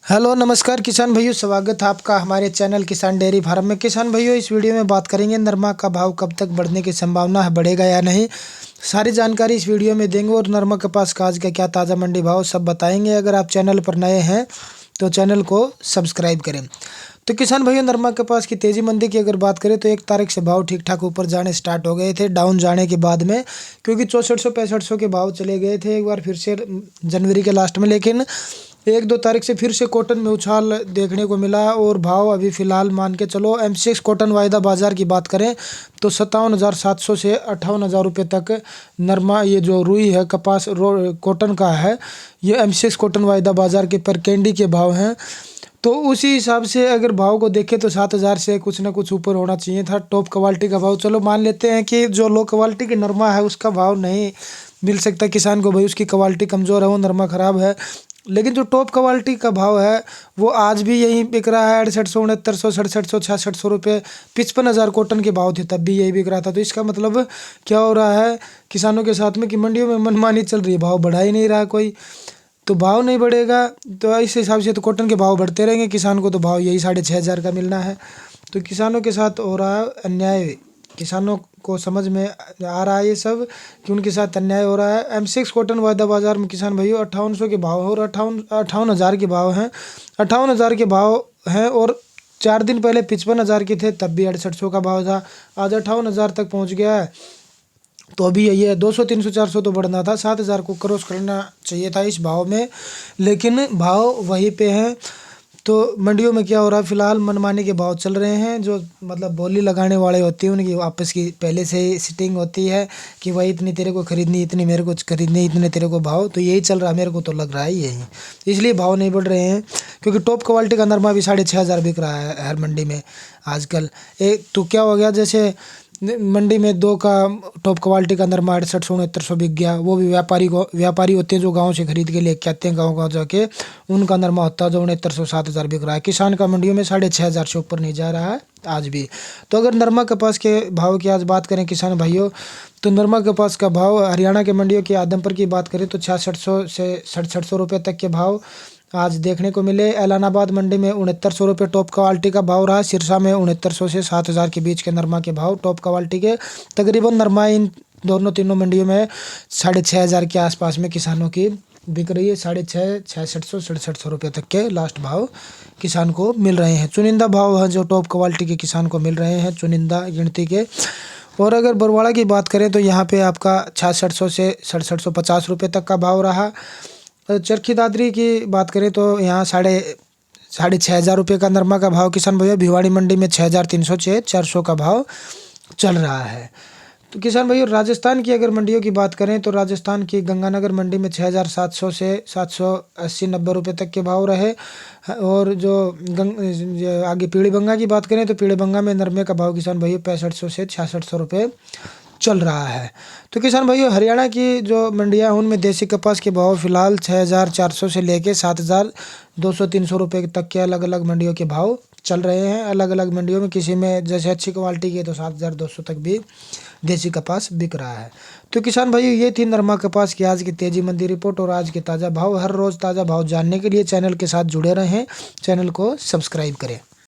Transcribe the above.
Hello नमस्कार किसान भाइयों, स्वागत है आपका हमारे चैनल किसान डेयरी फार्म में। किसान भाइयों, इस वीडियो में बात करेंगे नरमा का भाव कब तक बढ़ने की संभावना है, बढ़ेगा या नहीं। सारी जानकारी इस वीडियो में देंगे और नरमा कपास का आज का क्या ताज़ा मंडी भाव सब बताएंगे। अगर आप चैनल पर नए हैं तो चैनल को सब्सक्राइब करें। तो किसान भाइयों, नरमा कपास की तेजी मंदी की अगर बात करें तो 1 तारीख से भाव ठीक ठाक ऊपर जाने स्टार्ट हो गए थे, डाउन जाने के बाद में, क्योंकि 6400-6500 के भाव चले गए थे एक बार फिर से जनवरी के लास्ट में। लेकिन 1-2 तारीख से फिर से कॉटन में उछाल देखने को मिला और भाव अभी फ़िलहाल मान के चलो M6 कॉटन वायदा बाज़ार की बात करें तो 57,700 से 58,000 रुपये तक नरमा, ये जो रुई है कपास कॉटन का है, ये M6 कॉटन वायदा बाज़ार के पर कैंडी के भाव हैं। तो उसी हिसाब से अगर भाव को देखें तो 7,000 से कुछ ना कुछ ऊपर होना चाहिए था टॉप क्वालिटी का भाव। चलो मान लेते हैं कि जो लो क्वालिटी की नरमा है उसका भाव नहीं मिल सकता किसान को, भाई उसकी क्वालिटी कमज़ोर है, वो नरमा ख़राब है। लेकिन जो टॉप क्वालिटी का भाव है वो आज भी यही बिक रहा है 6800, 6900, 6700, 6600 रुपये। 55,000 कॉटन के भाव थे तब भी यही बिक रहा था। तो इसका मतलब क्या हो रहा है किसानों के साथ में कि मंडियों में मनमानी चल रही है, भाव बढ़ा ही नहीं रहा कोई। तो भाव नहीं बढ़ेगा तो इस हिसाब से तो कॉटन के भाव बढ़ते रहेंगे, किसान को तो भाव यही 6,500 का मिलना है। तो किसानों के साथ हो रहा है अन्याय। किसानों को समझ में आ रहा है ये सब कि उनके साथ अन्याय हो रहा है। M6 कॉटन वायदा बाज़ार में किसान भाइयों 5800 के भाव और 58,000 के भाव हैं, 58,000 के भाव हैं। और 4 दिन पहले 55,000 के थे तब भी 6800 का भाव था, आज 58,000 तक पहुंच गया है। तो अभी ये 200, 300, 400 तो बढ़ना था, 7,000 को क्रॉस करना चाहिए था इस भाव में, लेकिन भाव वहीं पे हैं। तो मंडियों में क्या हो रहा है, फिलहाल मनमानी के भाव चल रहे हैं। जो मतलब बोली लगाने वाले होते हैं उनकी आपस की पहले से ही सिटिंग होती है कि भाई इतनी तेरे को खरीदनी, इतनी मेरे को खरीदनी, इतने तेरे को भाव। तो यही चल रहा है, मेरे को तो लग रहा है यही, इसलिए भाव नहीं बढ़ रहे हैं। क्योंकि टॉप क्वालिटी का नरमा भी 6,500 बिक रहा है हर मंडी में आजकल। एक तो क्या हो गया, जैसे मंडी में 2 का टॉप क्वालिटी का नरमा 6800, 6900 बिक गया। वो भी व्यापारी होते हैं जो गांव से खरीद के लेके आते हैं, गांव जाके उनका नरमा होता है जो 6900, 7,000 बिक रहा है। किसान का मंडियों में 6,500 से ऊपर नहीं जा रहा है आज भी। तो अगर नरमा कपास के भाव की आज बात करें किसान भाइयों, तो नरमा कपास का भाव हरियाणा के मंडियों की आदमपुर की बात करें तो 6600 से 6700 रुपये तक के भाव आज देखने को मिले। ऐलानाबाद मंडी में 6900 रुपये टॉप क्वालिटी का भाव रहा। सिरसा में 6900 से 7,000 के बीच के नरमा के भाव टॉप क्वालिटी के। तकरीबन नरमा इन दोनों तीनों मंडियों में 6,500 के आसपास में किसानों की बिक रही है। 6,500, 6600, 6700 रुपये तक के लास्ट भाव किसान को मिल रहे हैं। चुनिंदा भाव है जो टॉप क्वालिटी के किसान को मिल रहे हैं, चुनिंदा गिनती के। और अगर बरवाड़ा की बात करें तो यहाँ पे आपका 6600 से 6750 रुपये तक का भाव रहा। चरखी दादरी की बात करें तो यहाँ 6,500 रुपये का नरमा का भाव किसान भैया। भिवाड़ी मंडी में 6,300 से 400 का भाव चल रहा है। तो किसान भैया, राजस्थान की अगर मंडियों की बात करें तो राजस्थान की गंगानगर मंडी में 6,700 से 780-90 रुपये तक के भाव रहे। और जो आगे पीलीभंगा की बात करें तो पीलीभंगा में नरमे का भाव किसान भैया 6500 से 6600 रुपये चल रहा है। तो किसान भाइयों, हरियाणा की जो मंडियां हैं उनमें देसी कपास के भाव फिलहाल 6,400 से लेके 7,200-300 रुपये तक के अलग अलग मंडियों के भाव चल रहे हैं। अलग अलग मंडियों में किसी में जैसे अच्छी क्वालिटी की है तो 7,200 तक भी देसी कपास बिक रहा है। तो किसान भाइयों, ये थी नरमा कपास की आज की तेजी मंदी रिपोर्ट और आज के ताज़ा भाव। हर रोज़ ताज़ा भाव जानने के लिए चैनल के साथ जुड़े रहें, चैनल को सब्सक्राइब करें।